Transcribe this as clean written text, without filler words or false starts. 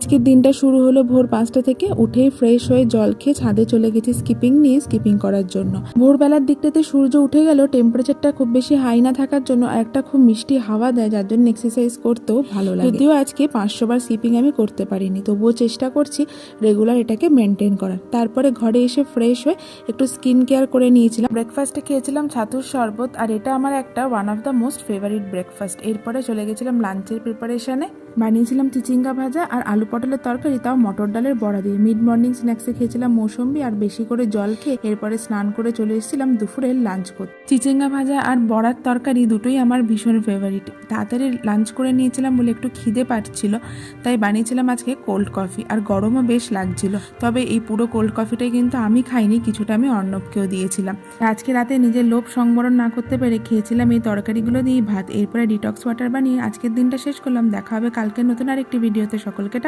আজকের দিনটা শুরু হলো ভোর 5টা থেকে। উঠেই ফ্রেশ হয়ে জল খেয়ে ছাদে চলে গেছি স্কিপিং করার জন্য। ভোরবেলার দিকটাতে সূর্য উঠে গেল, টেম্পারেচারটা খুব বেশি হাই না থাকার জন্য একটা খুব মিষ্টি হাওয়া দেয়, যার জন্য এক্সারসাইজ করতেও ভালো লাগে। যদিও আজকে 500 বার স্কিপিং আমি করতে পারিনি, তবুও চেষ্টা করছি রেগুলার এটাকে মেনটেন করার। তারপরে ঘরে এসে ফ্রেশ হয়ে একটু স্কিন কেয়ার করে নিয়েছিলাম। ব্রেকফাস্টে খেয়েছিলাম ছাতুর শরবত, আর এটা আমার একটা one of the most favourite breakfast. এরপরে চলে গেছিলাম লাঞ্চের প্রিপারেশনে। বানিয়েছিলাম চিচিঙ্গা ভাজা আর আলু পটলের তরকারি, তাও মটর ডালের বড়া দিয়ে। মিড মর্নিং স্ন্যাক্সে খেয়েছিলাম মৌসম্বি আর বেশি করে জল খেয়ে এরপরে স্নান করে চলে এসেছিলাম দুপুরের লাঞ্চ করতে। চিচিঙ্গা ভাজা আর বড়ার তরকারি দুটোই আমার ভীষণ ফেভারিট। তাড়াতাড়ি লাঞ্চ করে নিয়েছিলাম বলে একটু খিদে পাচ্ছিল, তাই বানিয়েছিলাম আজকে কোল্ড কফি, আর গরমও বেশ লাগছিল। তবে এই পুরো কোল্ড কফিটাই কিন্তু আমি খাইনি, কিছুটা আমি অর্ণবকেও দিয়েছিলাম। আজকে রাতে নিজের লোভ সংবরণ না করতে পেরে খেয়েছিলাম এই তরকারিগুলো দিয়েই ভাত। এরপরে ডিটক্স ওয়াটার বানিয়ে আজকের দিনটা শেষ করলাম। দেখা হবে কালকে নতুন আরেকটি ভিডিওতে। সকলকে